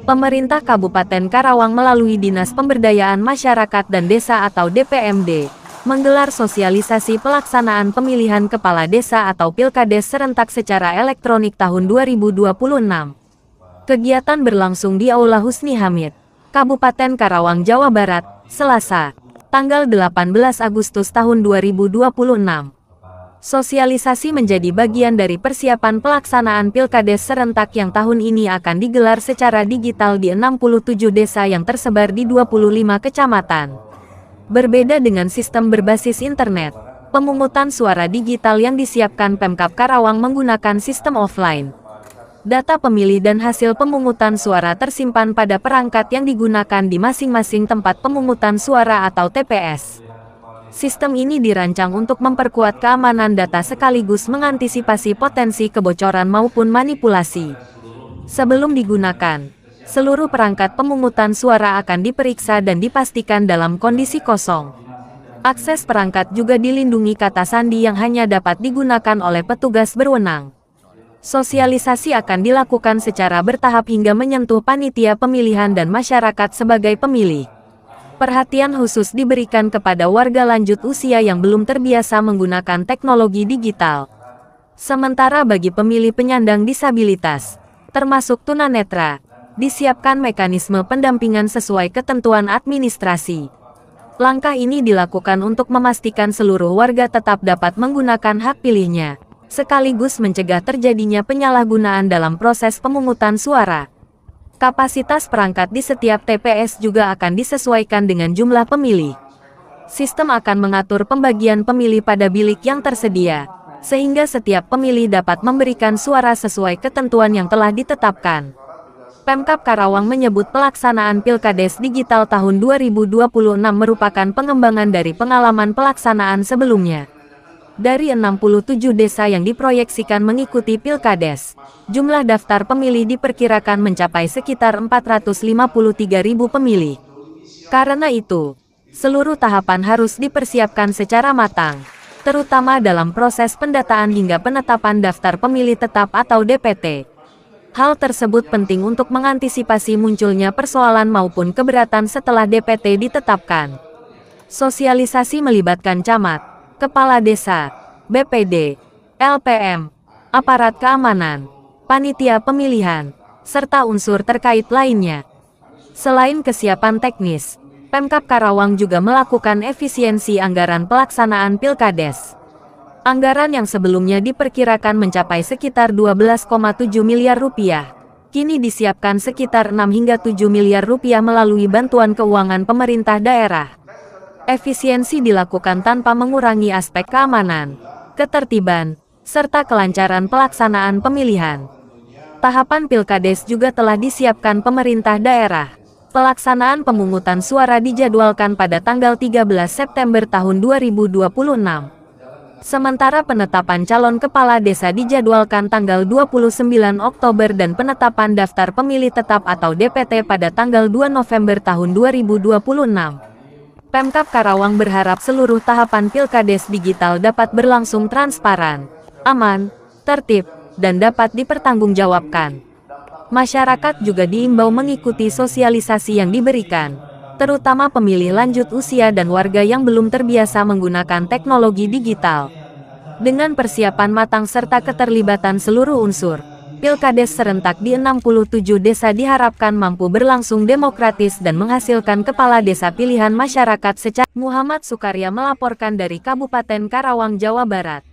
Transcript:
Pemerintah Kabupaten Karawang melalui Dinas Pemberdayaan Masyarakat dan Desa atau DPMD, menggelar sosialisasi pelaksanaan pemilihan kepala desa atau Pilkades serentak secara elektronik tahun 2026. Kegiatan berlangsung di Aula Husni Hamid, Kabupaten Karawang, Jawa Barat, Selasa, tanggal 18 Agustus tahun 2026. Sosialisasi menjadi bagian dari persiapan pelaksanaan Pilkades serentak yang tahun ini akan digelar secara digital di 67 desa yang tersebar di 25 kecamatan. Berbeda dengan sistem berbasis internet, pemungutan suara digital yang disiapkan Pemkab Karawang menggunakan sistem offline. Data pemilih dan hasil pemungutan suara tersimpan pada perangkat yang digunakan di masing-masing tempat pemungutan suara atau TPS. Sistem ini dirancang untuk memperkuat keamanan data sekaligus mengantisipasi potensi kebocoran maupun manipulasi. Sebelum digunakan, seluruh perangkat pemungutan suara akan diperiksa dan dipastikan dalam kondisi kosong. Akses perangkat juga dilindungi kata sandi yang hanya dapat digunakan oleh petugas berwenang. Sosialisasi akan dilakukan secara bertahap hingga menyentuh panitia pemilihan dan masyarakat sebagai pemilih. Perhatian khusus diberikan kepada warga lanjut usia yang belum terbiasa menggunakan teknologi digital. Sementara bagi pemilih penyandang disabilitas, termasuk tunanetra, disiapkan mekanisme pendampingan sesuai ketentuan administrasi. Langkah ini dilakukan untuk memastikan seluruh warga tetap dapat menggunakan hak pilihnya, sekaligus mencegah terjadinya penyalahgunaan dalam proses pemungutan suara. Kapasitas perangkat di setiap TPS juga akan disesuaikan dengan jumlah pemilih. Sistem akan mengatur pembagian pemilih pada bilik yang tersedia, sehingga setiap pemilih dapat memberikan suara sesuai ketentuan yang telah ditetapkan. Pemkab Karawang menyebut pelaksanaan Pilkades digital tahun 2026 merupakan pengembangan dari pengalaman pelaksanaan sebelumnya. Dari 67 desa yang diproyeksikan mengikuti Pilkades, jumlah daftar pemilih diperkirakan mencapai sekitar 453.000 pemilih. Karena itu, seluruh tahapan harus dipersiapkan secara matang, terutama dalam proses pendataan hingga penetapan daftar pemilih tetap atau DPT. Hal tersebut penting untuk mengantisipasi munculnya persoalan maupun keberatan setelah DPT ditetapkan. Sosialisasi melibatkan camat, kepala desa, BPD, LPM, aparat keamanan, panitia pemilihan, serta unsur terkait lainnya. Selain kesiapan teknis, Pemkab Karawang juga melakukan efisiensi anggaran pelaksanaan Pilkades. Anggaran yang sebelumnya diperkirakan mencapai sekitar 12,7 miliar rupiah, kini disiapkan sekitar 6 hingga 7 miliar rupiah melalui bantuan keuangan pemerintah daerah. Efisiensi dilakukan tanpa mengurangi aspek keamanan, ketertiban, serta kelancaran pelaksanaan pemilihan. Tahapan Pilkades juga telah disiapkan pemerintah daerah. Pelaksanaan pemungutan suara dijadwalkan pada tanggal 13 September tahun 2026. Sementara penetapan calon kepala desa dijadwalkan tanggal 29 Oktober dan penetapan daftar pemilih tetap atau DPT pada tanggal 2 November tahun 2026. Pemkab Karawang berharap seluruh tahapan Pilkades digital dapat berlangsung transparan, aman, tertib, dan dapat dipertanggungjawabkan. Masyarakat juga diimbau mengikuti sosialisasi yang diberikan, terutama pemilih lanjut usia dan warga yang belum terbiasa menggunakan teknologi digital. Dengan persiapan matang serta keterlibatan seluruh unsur, Pilkades serentak di 67 desa diharapkan mampu berlangsung demokratis dan menghasilkan kepala desa pilihan masyarakat secara. Muhammad Sukarya melaporkan dari Kabupaten Karawang, Jawa Barat.